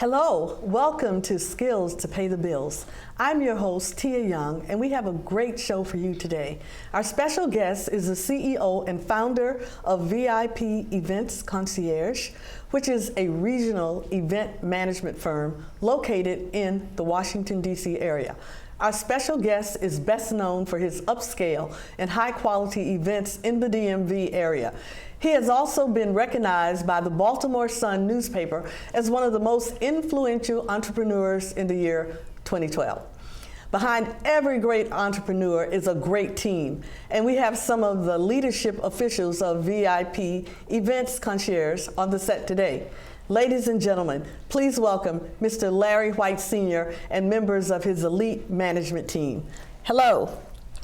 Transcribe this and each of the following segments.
Hello, welcome to Skills to Pay the Bills. I'm your host, Tia Young, and we have a great show for you today. Our special guest is the CEO and founder of VIPeVENTS Concierge, which is a regional event management firm located in the Washington, D.C. area. Our special guest is best known for his upscale and high-quality events in the DMV area. He has also been recognized by the Baltimore Sun newspaper as one of the most influential entrepreneurs in the year 2012. Behind every great entrepreneur is a great team, and we have some of the leadership officials of VIPeVENTS Concierge on the set today. Ladies and gentlemen, please welcome Mr. Larry White Sr. and members of his elite management team. Hello.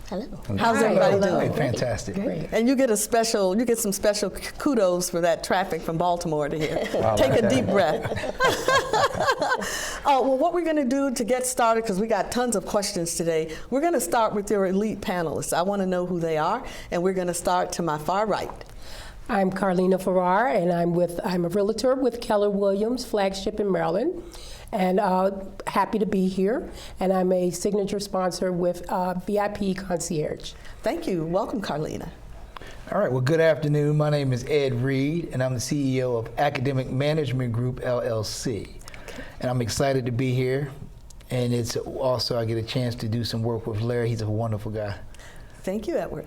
Hello. How's everybody doing? Fantastic. Great. And you get some special kudos for that traffic from Baltimore to here. Take a deep breath. Well, what we're going to do to get started, because we got tons of questions today, we're going to start with your elite panelists. I want to know who they are, and we're going to start to my far right. I'm CARLENA, FARRAR, and I'm a realtor with Keller Williams, FLAGSHIP in Maryland, and happy to be here. And I'm a signature sponsor with VIP Concierge. Thank you. Welcome, CARLENA. All right, well, good afternoon. My name is Ed Reed, and I'm the CEO of Academic Management Group, LLC. Okay. And I'm excited to be here. And it's also, I get a chance to do some work with Larry. He's a wonderful guy. Thank you, Edward.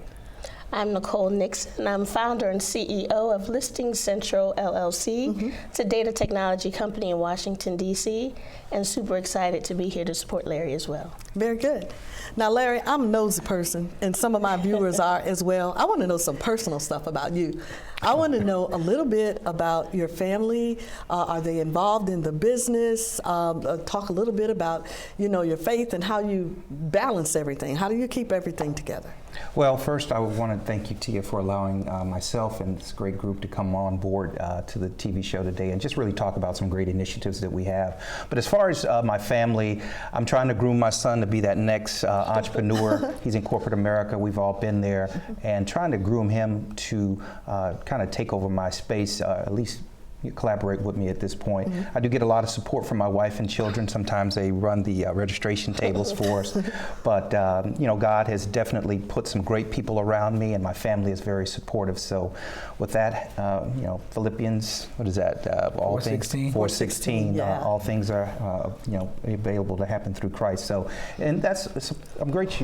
I'm NICOLE NIXON. I'm founder and CEO of Listing Central, LLC. It's a data technology company in Washington, D.C., and super excited to be here to support Larry as well. Very good. Now, Larry, I'm a nosy person, and some of my viewers are as well. I want to know some personal stuff about you. I want to know a little bit about your family. Are they involved in the business? Talk a little bit about, your faith and how you balance everything. How do you keep everything together? Well, first, I want to thank you, Tia, for allowing myself and this great group to come on board to the TV show today and just really talk about some great initiatives that we have. But as far as my family, I'm trying to groom my son to be that next entrepreneur. He's in corporate America. We've all been there, and trying to groom him to kind of take over my space, at least collaborate with me at this point. I do get a lot of support from my wife and children. Sometimes they run the registration tables for us. But God has definitely put some great people around me, and my family is very supportive. So with that, Philippians, what is that? All 4:16. 4:16. Yeah. All things are available to happen through Christ. So, and I'm glad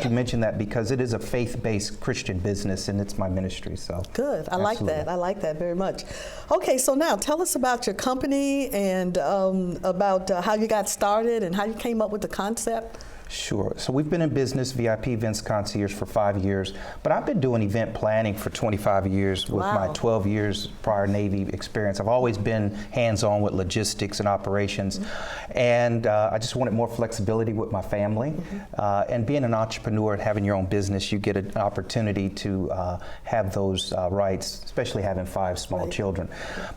you mentioned that, because it is a faith-based Christian business, and it's my ministry. So good. I absolutely. like that. I like that very much. Okay, so now tell us about your company and about how you got started and how you came up with the concept. Sure. So we've been in business, VIPeVENTS Concierge, for 5 years, but I've been doing event planning for 25 years with my 12 years prior Navy experience. I've always been hands-on with logistics and operations, and I just wanted more flexibility with my family. And being an entrepreneur and having your own business, you get an opportunity to have those rights, especially having 5 small children.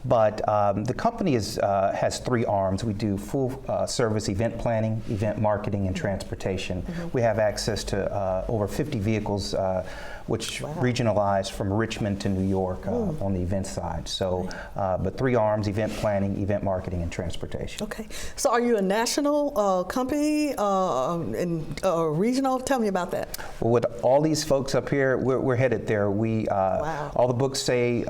But the company has 3 arms. We do full service event planning, event marketing, and transportation. We have access to over 50 vehicles, which regionalize from Richmond to New York on the event side. So, but 3 arms: event planning, event marketing, and transportation. Okay. So are you a national company and regional? Tell me about that. Well, with all these folks up here, we're headed there. We all the books say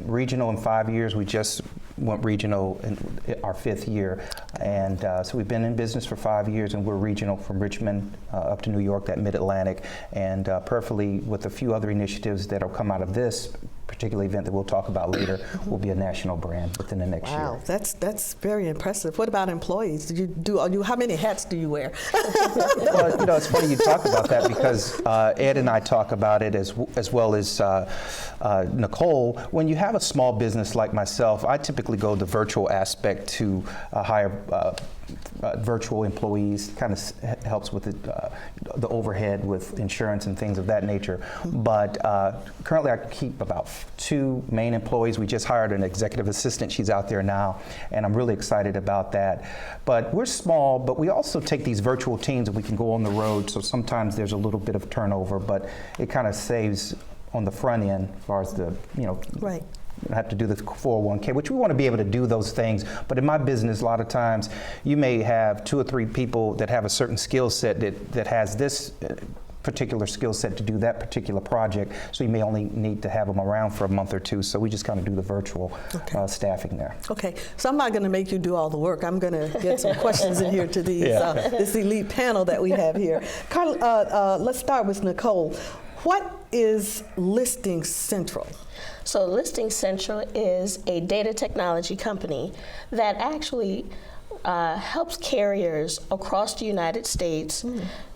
regional in 5 years. We just went regional in our 5th year, and so we've been in business for 5 years, and we're regional from Richmond up to New York, that mid-Atlantic, and perfectly with a few other initiatives that'll come out of this particular event that we'll talk about later, will be a national brand within the next year. Wow, that's very impressive. What about employees? How many hats do you wear? Well, it's funny you talk about that, because Ed and I talk about it as well as Nicole. When you have a small business like myself, I typically go the virtual aspect to hire virtual employees. Kind of helps with the overhead with insurance and things of that nature. But currently I keep about 2 main employees. We just hired an executive assistant. She's out there now, and I'm really excited about that. But we're small, but we also take these virtual teams and we can go on the road. So sometimes there's a little bit of turnover, but it kind of saves on the front end as far as the, have to do the 401k, which we want to be able to do those things. But in my business, a lot of times you may have 2 or 3 people that have a certain skill set that has this particular skill set to do that particular project, so you may only need to have them around for a month or 2, so we just kind of do the virtual staffing there. Okay, so I'm not going to make you do all the work. I'm going to get some questions in here to these, this elite panel that we have here. Let's start with Nicole. What is Listing Central? So Listing Central is a data technology company that actually helps carriers across the United States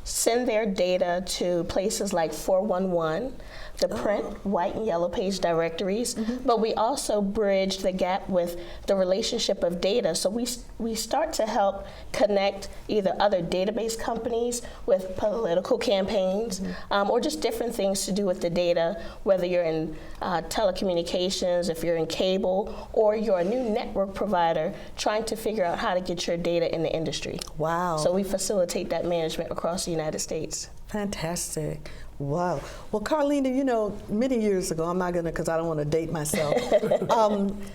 send their data to places like 411, the print, white, and yellow page directories, but we also bridge the gap with the relationship of data. So we start to help connect either other database companies with political campaigns or just different things to do with the data, whether you're in telecommunications, if you're in cable, or you're a new network provider trying to figure out how to get your data in the industry. Wow. So we facilitate that management across the United States. Fantastic. Wow. Well, CARLENA, you know, many years ago, I'm not going to, because I don't want to date myself,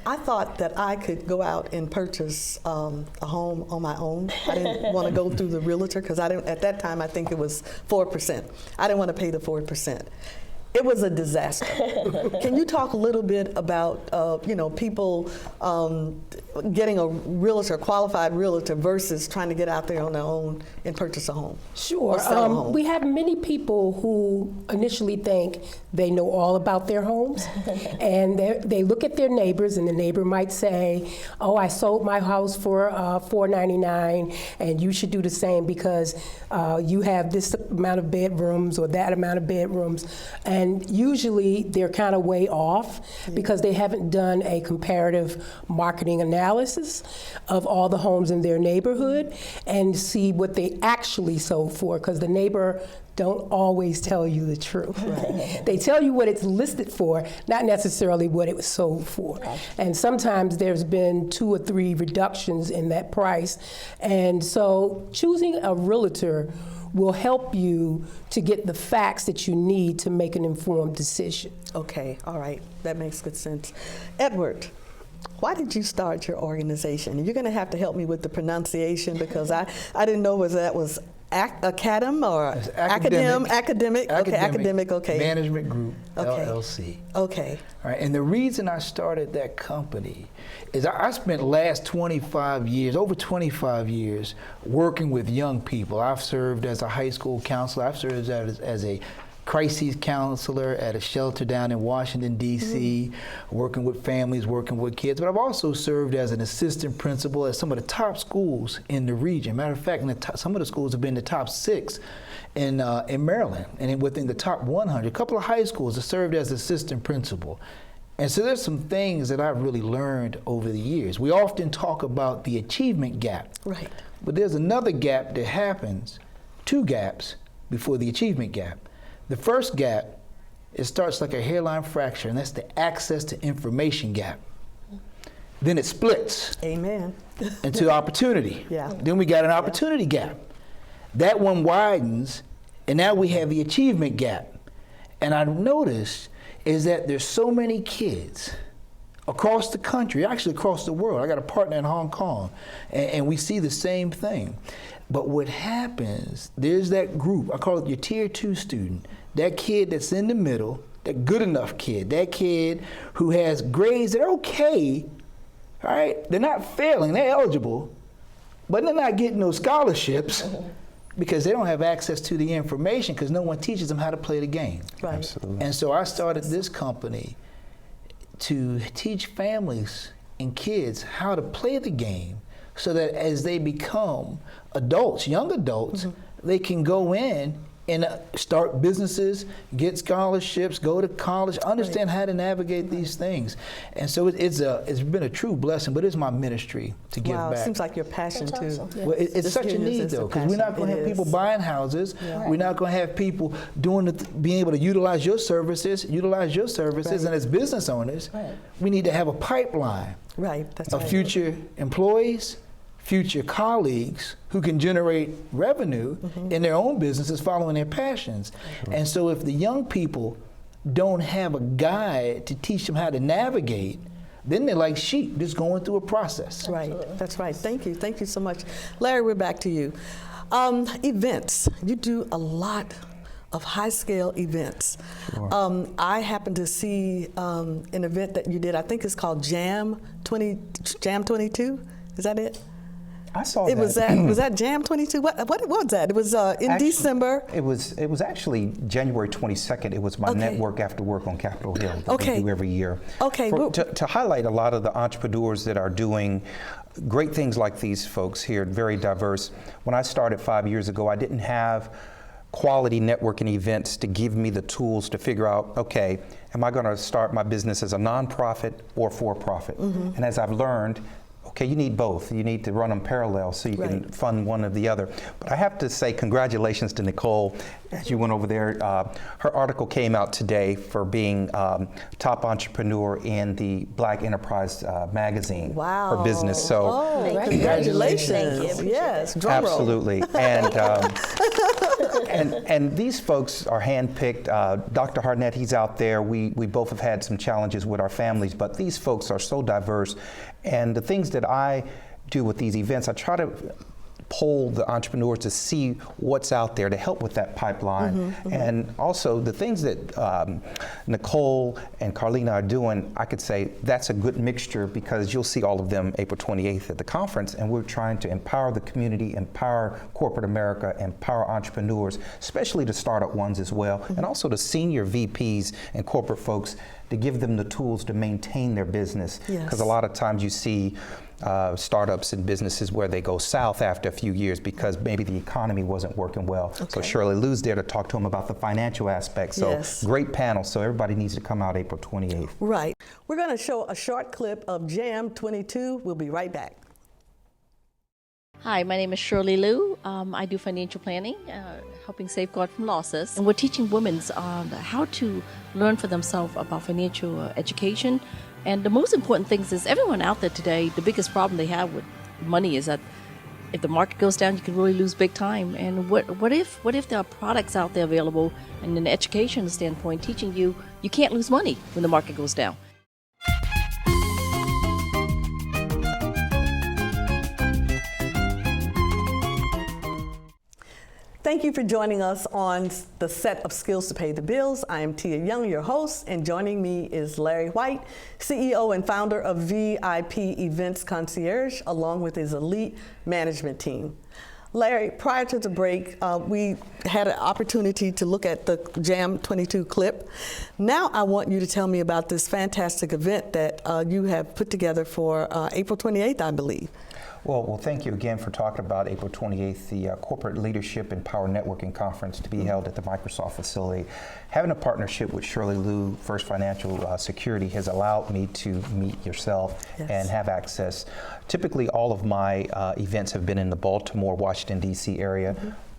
I thought that I could go out and purchase a home on my own. I didn't want to go through the realtor, because at that time, I think it was 4%. I didn't want to pay the 4%. It was a disaster. Can you talk a little bit about, you know, people getting a realtor, qualified realtor, versus trying to get out there on their own and purchase a home? Sure. We have many people who initially think they know all about their homes, and they look at their neighbors, and the neighbor might say, "Oh, I sold my house for $499, and you should do the same because you have this amount of bedrooms or that amount of bedrooms." And usually they're kind of way off because they haven't done a comparative marketing analysis of all the homes in their neighborhood and see what they actually sold for, because the neighbor don't always tell you the truth. Right. They tell you what it's listed for, not necessarily what it was sold for. Right. And sometimes there's been 2 or 3 reductions in that price. And so choosing a realtor will help you to get the facts that you need to make an informed decision. Okay, all right, that makes good sense. Edward, why did you start your organization? You're going to have to help me with the pronunciation, because I didn't know whether that was academic or academic. Okay, academic. Okay. Management Group, LLC. Okay. All right, and the reason I started that company is I spent the last 25 years, over 25 years, working with young people. I've served as a high school counselor. I've served as a crises counselor at a shelter down in Washington, D.C., working with families, working with kids. But I've also served as an assistant principal at some of the top schools in the region. Matter of fact, some of the schools have been the top 6 in Maryland, and within the top 100. A couple of high schools have served as assistant principal. And so there's some things that I've really learned over the years. We often talk about the achievement gap. Right. But there's another gap that happens, 2 gaps before the achievement gap. The first gap, it starts like a hairline fracture, and that's the access to information gap. Then it splits. Amen. Into opportunity. Yeah. Then we got an opportunity gap. That one widens, and now we have the achievement gap. And I've noticed is that there's so many kids across the country, actually across the world. I got a partner in Hong Kong, and we see the same thing. But what happens, there's that group, I call it your tier 2 student, that kid that's in the middle, that good enough kid, that kid who has grades that are okay, all right? They're not failing, they're eligible, but they're not getting those scholarships because they don't have access to the information, because no one teaches them how to play the game. Right. Absolutely. And so I started this company to teach families and kids how to play the game, so that as they become adults, young adults, they can go in and start businesses, get scholarships, go to college, understand how to navigate these things. And so it's been a true blessing, but it's my ministry to give Wow, back. it seems like your passion That's too. awesome. Well, it's This such a union need, is a though, because we're not going to passion. have It people is. buying houses. Yeah. We're not going to have people being able to utilize your services, Right. and as business owners, we need to have a pipeline Right, that's of right. future employees, future colleagues who can generate revenue in their own businesses following their passions. And so if the young people don't have a guide to teach them how to navigate, then they're like sheep, just going through a process. Right, that's right. Thank you so much. Larry, we're back to you. Events, you do a lot of high-scale events. Sure. I happened to see an event that you did, I think it's called Jam 22, is that it? I saw It that. was that Jam 22? What was that? It was in December. It was actually January 22nd. It was my network after work on Capitol Hill that we do every year. Okay. To highlight a lot of the entrepreneurs that are doing great things like these folks here, very diverse. When I started 5 years ago, I didn't have quality networking events to give me the tools to figure out, okay, am I going to start my business as a nonprofit or for-profit? And as I've learned, okay, you need both. You need to run them parallel so you can fund one or the other. But I have to say congratulations to Nicole as you went over there. Her article came out today for being top entrepreneur in the Black Enterprise magazine for business. So congratulations. Thank you. Yes, drum roll. absolutely. And these folks are handpicked. Dr. Harnett, he's out there. We both have had some challenges with our families, but these folks are so diverse. And the things that I do with these events, I try to poll the entrepreneurs to see what's out there to help with that pipeline. And also the things that Nicole and CARLENA are doing, I could say that's a good mixture because you'll see all of them April 28th at the conference, and we're trying to empower the community, empower corporate America, empower entrepreneurs, especially the startup ones as well, and also the senior VPs and corporate folks to give them the tools to maintain their business. Because a lot of times you see startups and businesses where they go south after a few years because maybe the economy wasn't working well. So Shirley Lou's there to talk to them about the financial aspects. So great panel. So everybody needs to come out April 28th. Right. We're going to show a short clip of Jam 22. We'll be right back. Hi, my name is Shirley Lou. I do financial planning, helping safeguard from losses. And we're teaching women how to learn for themselves about financial education. And the most important things is everyone out there today, the biggest problem they have with money is that if the market goes down, you can really lose big time. And what if there are products out there available, and in an education standpoint, teaching you can't lose money when the market goes down. Thank you for joining us on the set of Skills to Pay the Bills. I am Tia Young, your host, and joining me is Larry White, CEO and founder of VIPeVENTS Concierge, along with his elite management team. Larry, prior to the break, we had an opportunity to look at the Jam 22 clip. Now I want you to tell me about this fantastic event that you have put together for April 28th, I believe. Well, thank you again for talking about April 28th, the Corporate Leadership and Power Networking Conference to be held at the Microsoft facility. Having a partnership with Shirley Lou, First Financial Security, has allowed me to meet yourself and have access. Typically, all of my events have been in the Baltimore, Washington, D.C. area.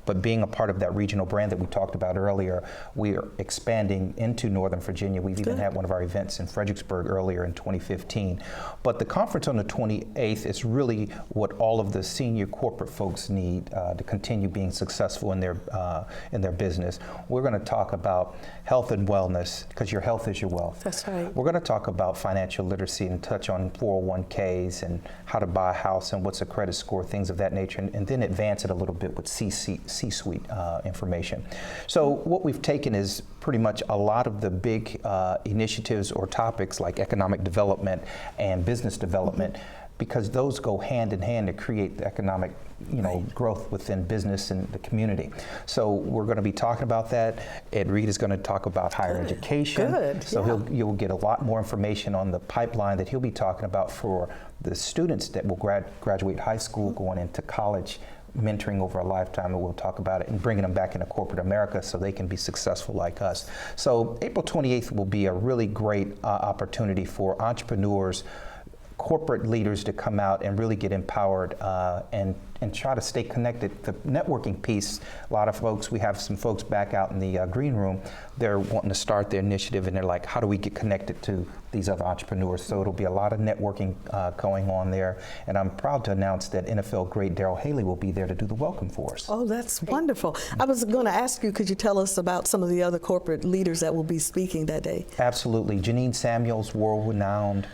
But being a part of that regional brand that we talked about earlier, we are expanding into Northern Virginia. We've even had one of our events in Fredericksburg earlier in 2015. But the conference on the 28th is really what all of the senior corporate folks need to continue being successful in their business. We're going to talk about health and wellness, because your health is your wealth. That's right. We're going to talk about financial literacy and touch on 401ks and how to buy a house and what's a credit score, things of that nature, and then advance it a little bit with C-suite information. So what we've taken is pretty much a lot of the big initiatives or topics like economic development and business development, because those go hand in hand to create the economic growth within business and the community. So we're going to be talking about that. Ed Reed is going to talk about higher education. So you'll get a lot more information on the pipeline that he'll be talking about for the students that will graduate high school, going into college, mentoring over a lifetime, and we'll talk about it and bringing them back into corporate America so they can be successful like us. So April 28th will be a really great opportunity for entrepreneurs, corporate leaders to come out and really get empowered and try to stay connected. The networking piece, a lot of folks, we have some folks back out in the green room, they're wanting to start their initiative and they're like, how do we get connected to these other entrepreneurs? So it'll be a lot of networking going on there. And I'm proud to announce that NFL great Daryl Haley will be there to do the welcome for us. Oh, that's wonderful. I was going to ask you, could you tell us about some of the other corporate leaders that will be speaking that day? Absolutely. Janine Samuels, world-renowned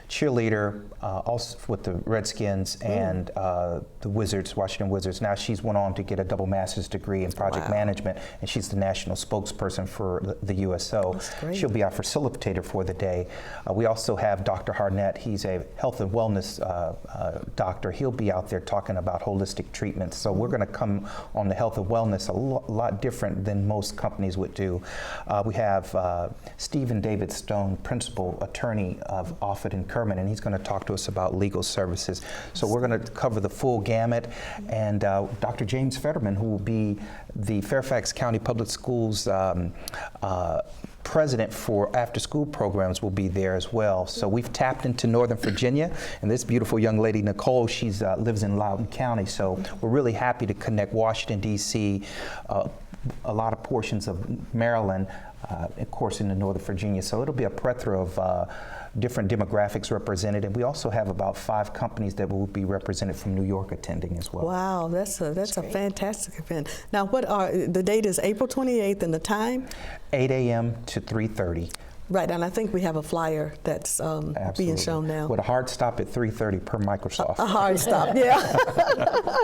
cheerleader, also with the Redskins and the Wizards, Washington Wizards. Now she's went on to get a double master's degree in project management, and she's the national spokesperson for the USO. She'll be our facilitator for the day. We also have Dr. Harnett. He's a health and wellness doctor. He'll be out there talking about holistic treatments. So we're going to come on the health and wellness a lot different than most companies would do. We have Stephen David Stone, principal attorney of Offit and Kerman, and he's going to talk to us about legal services. So we're going to cover the full gamut. And Dr. James Fetterman, who will be the Fairfax County Public Schools president for after-school programs, will be there as well. So we've tapped into Northern Virginia, and this beautiful young lady, Nicole, she's lives in Loudoun County. So we're really happy to connect Washington, D.C., a lot of portions of Maryland, of course, into Northern Virginia. So it'll be a plethora of different demographics represented, and we also have about 5 companies that will be represented from New York attending as well. Wow, that's a fantastic event. Now, the date is April 28th, and the time? 8 a.m. to 3:30. Right, and I think we have a flyer that's being shown now. With a hard stop at 3:30 per Microsoft. A hard stop, yeah.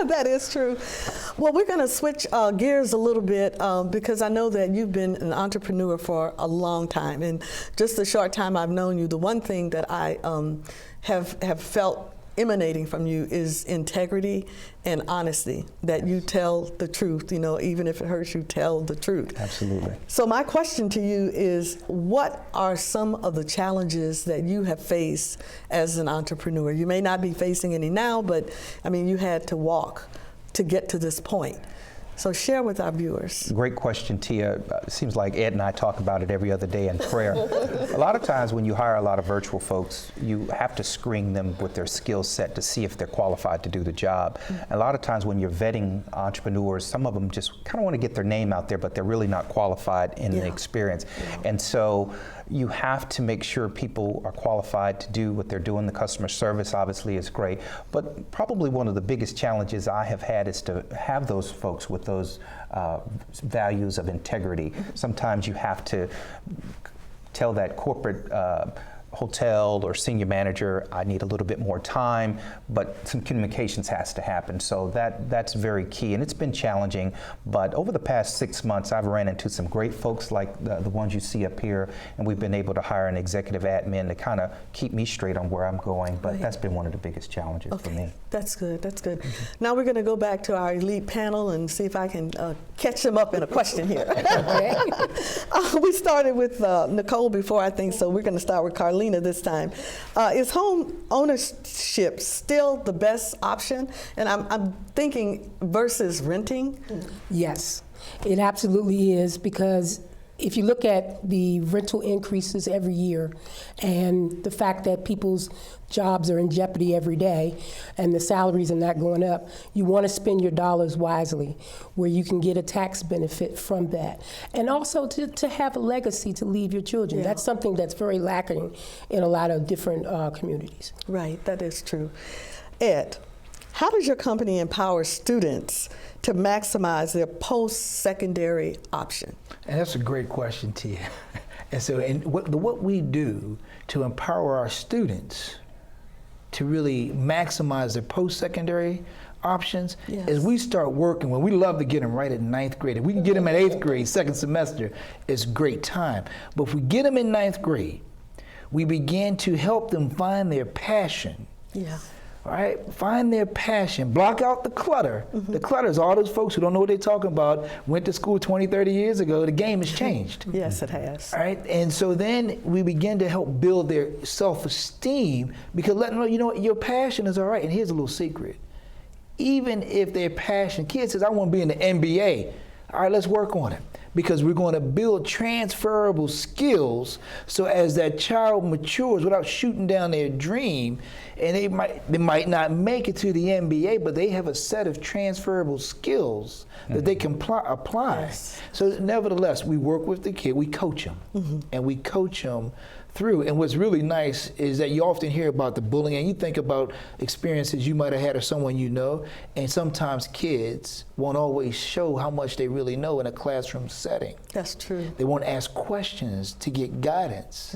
That is true. Well, we're going to switch gears a little bit because I know that you've been an entrepreneur for a long time. And just the short time I've known you, the one thing that I have felt emanating from you is integrity and honesty, that you tell the truth, you know, even if it hurts you, tell the truth. Absolutely. So my question to you is, what are some of the challenges that you have faced as an entrepreneur? You may not be facing any now, but I mean, you had to walk to get to this point. So share with our viewers. Great question, Tia. It seems like Ed and I talk about it every other day in prayer. A lot of times when you hire a lot of virtual folks, you have to screen them with their skill set to see if they're qualified to do the job. And a lot of times when you're vetting entrepreneurs, some of them just kind of want to get their name out there, but they're really not qualified in the experience. And so you have to make sure people are qualified to do what they're doing. The customer service obviously is great, but probably one of the biggest challenges I have had is to have those folks with those values of integrity. Sometimes you have to tell that corporate hotel or senior manager, I need a little bit more time, but some communications has to happen. So that's very key, and it's been challenging. But over the past 6 months, I've ran into some great folks like the ones you see up here, and we've been able to hire an executive admin to kind of keep me straight on where I'm going. But that's been one of the biggest challenges for me. That's good. That's good. Now we're going to go back to our elite panel and see if I can catch them up in a question here. We started with Nicole before, I think, so we're going to start with CARLENA this time. Is home ownership still the best option? And I'm thinking versus renting? Yes, it absolutely is, because if you look at the rental increases every year and the fact that people's jobs are in jeopardy every day and the salaries are not going up, you want to spend your dollars wisely where you can get a tax benefit from that. And also to have a legacy to leave your children. That's something that's very lacking in a lot of different communities. Right, that is true. Ed, how does your company empower students to maximize their post-secondary option? And that's a great question, Tia. And so what we do to empower our students to really maximize their post-secondary options is we start working when we love to get them right at 9th grade. If we can get them at 8th grade, second semester, it's great time. But if we get them in 9th grade, we begin to help them find their passion. All right, find their passion, block out the clutter. The clutter is all those folks who don't know what they're talking about, went to school 20, 30 years ago, the game has changed. Yes, it has. All right, and so then we begin to help build their self-esteem, because let them know, you know what, your passion is all right. And here's a little secret. Even if their passion, kid says, I want to be in the NBA. All right, let's work on it. because we're going to build transferable skills so as that child matures without shooting down their dream, and they might not make it to the NBA, but they have a set of transferable skills that they can apply. Yes. So nevertheless, we work with the kid, we coach them, and we coach them through. And what's really nice is that you often hear about the bullying, and you think about experiences you might have had or someone you know, and sometimes kids won't always show how much they really know in a classroom setting. That's true. They won't ask questions to get guidance.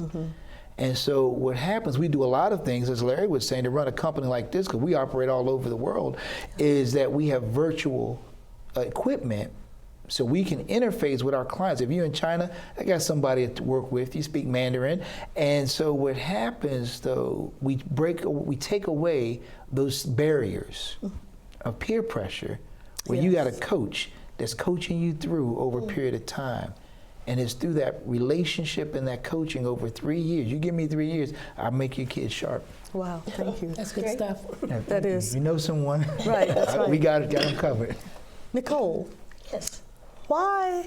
And so what happens, we do a lot of things, as Larry was saying, to run a company like this, because we operate all over the world, is that we have virtual equipment so we can interface with our clients. If you're in China, I got somebody to work with, you speak Mandarin. And so what happens though, we take away those barriers of peer pressure where you got a coach that's coaching you through over a period of time. And it's through that relationship and that coaching over 3 years. You give me 3 years, I'll make your kids sharp. Wow, thank you. That's good stuff. That is. You know someone? Right, that's right. We got them covered. Nicole, Yes. why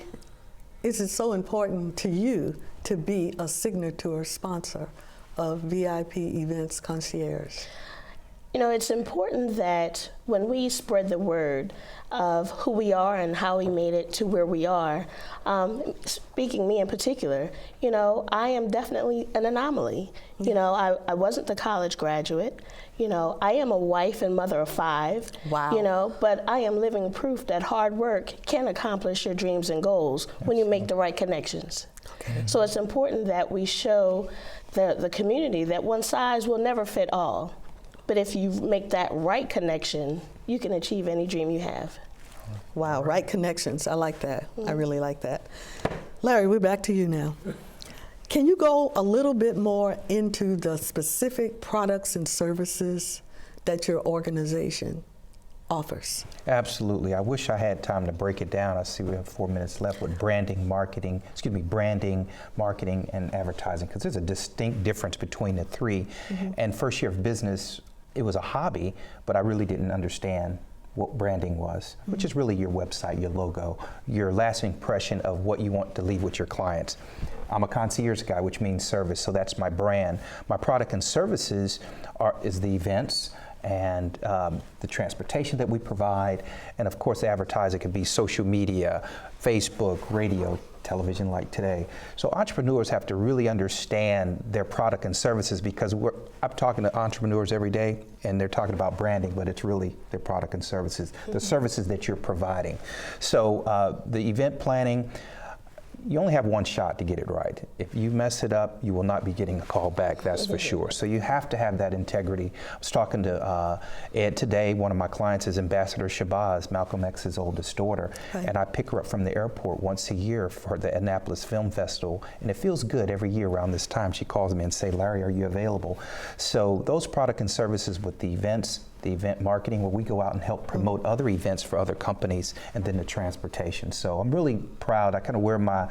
is it so important to you to be a signature sponsor of VIP Events Concierge? You know, it's important that when we spread the word of who we are and how we made it to where we are, speaking me in particular, you know, I am definitely an anomaly. You know, I wasn't the college graduate. You know, I am a wife and mother of 5. Wow. You know, but I am living proof that hard work can accomplish your dreams and goals when you make the right connections. Okay. So it's important that we show the community that one size will never fit all. But if you make that right connection, you can achieve any dream you have. Wow, right connections. I like that. I really like that. Larry, we're back to you now. Can you go a little bit more into the specific products and services that your organization offers? Absolutely. I wish I had time to break it down. I see we have 4 minutes left with branding, marketing, and advertising, because there's a distinct difference between the three. And first year of business, it was a hobby, but I really didn't understand what branding was, which is really your website, your logo, your last impression of what you want to leave with your clients. I'm a concierge guy, which means service, so that's my brand. My product and services is the events and the transportation that we provide, and of course advertising could be social media, Facebook, radio, television like today. So entrepreneurs have to really understand their product and services, because I'm talking to entrepreneurs every day and they're talking about branding, but it's really their product and services, the services that you're providing. So the event planning, you only have one shot to get it right. If you mess it up, you will not be getting a call back, that's for sure. So you have to have that integrity. I was talking to Ed today. One of my clients is Ambassador Shabazz, Malcolm X's oldest daughter. Right. And I pick her up from the airport once a year for the Annapolis Film Festival. And it feels good every year around this time. She calls me and say, Larry, are you available? So those product and services with the events, the event marketing, where we go out and help promote other events for other companies, and then the transportation. So I'm really proud. I kind of wear my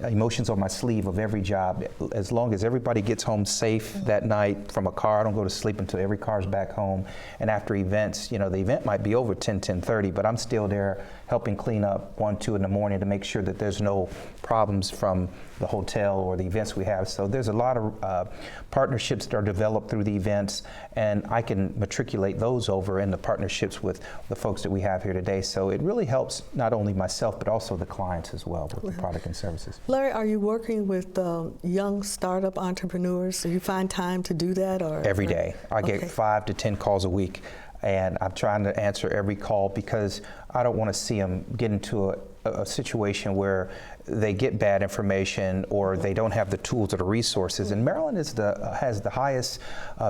emotions on my sleeve of every job. As long as everybody gets home safe that night from a car, I don't go to sleep until every car's back home. And after events, you know, the event might be over 10:30, but I'm still there helping clean up 1, 2 in the morning to make sure that there's no problems from the hotel or the events we have. So there's a lot of partnerships that are developed through the events, and I can matriculate those over in the partnerships with the folks that we have here today. So it really helps not only myself, but also the clients as well with the product and services. Larry, are you working with young startup entrepreneurs? Do you find time to do that? Or every day. I get 5 to 10 calls a week, and I'm trying to answer every call, because I don't want to see them get into a situation where they get bad information or they don't have the tools or the resources. And Maryland has the highest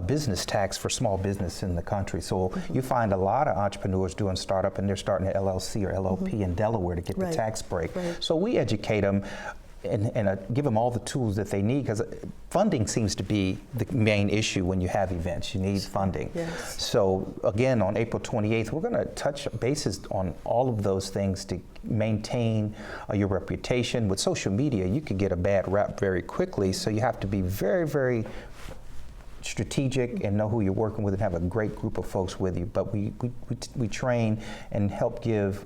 business tax for small business in the country. So you find a lot of entrepreneurs doing startup, and they're starting an LLC or LLP in Delaware to get the tax break. So we educate them and give them all the tools that they need, because funding seems to be the main issue when you have events. You need funding. Yes. So again, on April 28th, we're going to touch bases on all of those things to maintain your reputation. With social media, you can get a bad rap very quickly, so you have to be very, very strategic and know who you're working with and have a great group of folks with you. But we train and help give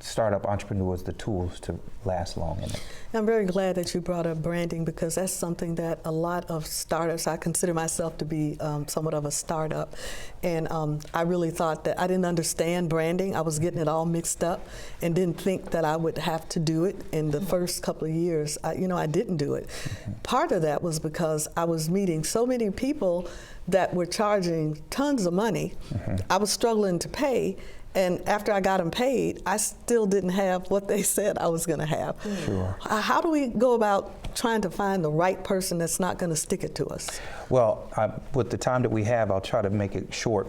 startup entrepreneurs the tools to last long in it. I'm very glad that you brought up branding, because that's something that a lot of startups, I consider myself to be somewhat of a startup, and I really thought that I didn't understand branding. I was getting it all mixed up and didn't think that I would have to do it in the first couple of years. I didn't do it. Part of that was because I was meeting so many people that were charging tons of money. I was struggling to pay. And after I got them paid, I still didn't have what they said I was going to have. Sure. How do we go about trying to find the right person that's not going to stick it to us? Well, with the time that we have, I'll try to make it short.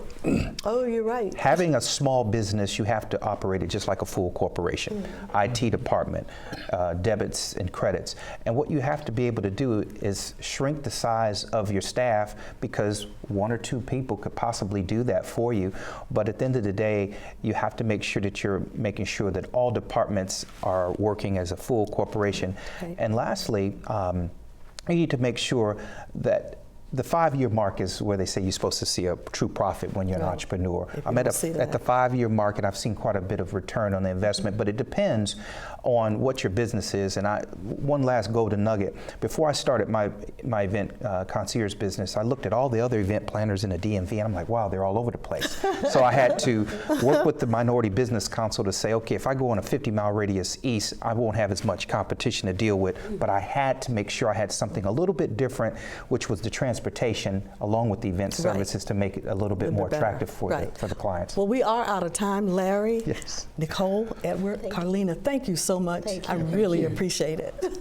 Oh, you're right. Having a small business, you have to operate it just like a full corporation. IT department, debits and credits. And what you have to be able to do is shrink the size of your staff, because one or two people could possibly do that for you. But at the end of the day, you have to make sure that you're making sure that all departments are working as a full corporation. Okay. And lastly, you need to make sure that the 5-year mark is where they say you're supposed to see a true profit when you're an entrepreneur. I'm at the 5-year mark, and I've seen quite a bit of return on the investment, but it depends on what your business is. And one last golden nugget. Before I started my event concierge business, I looked at all the other event planners in the DMV, and I'm like, wow, they're all over the place. So I had to work with the Minority Business Council to say, okay, if I go on a 50-mile radius east, I won't have as much competition to deal with, but I had to make sure I had something a little bit different, which was the transportation along with the event services to make it a little bit more attractive for the clients. Well, we are out of time. Larry, yes. Nicole, Edward, Carlena, thank you so much. I really appreciate it.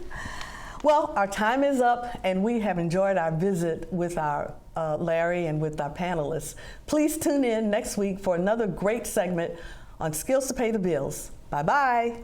Well, our time is up, and we have enjoyed our visit with our Larry and with our panelists. Please tune in next week for another great segment on Skills to Pay the Bills. Bye-bye.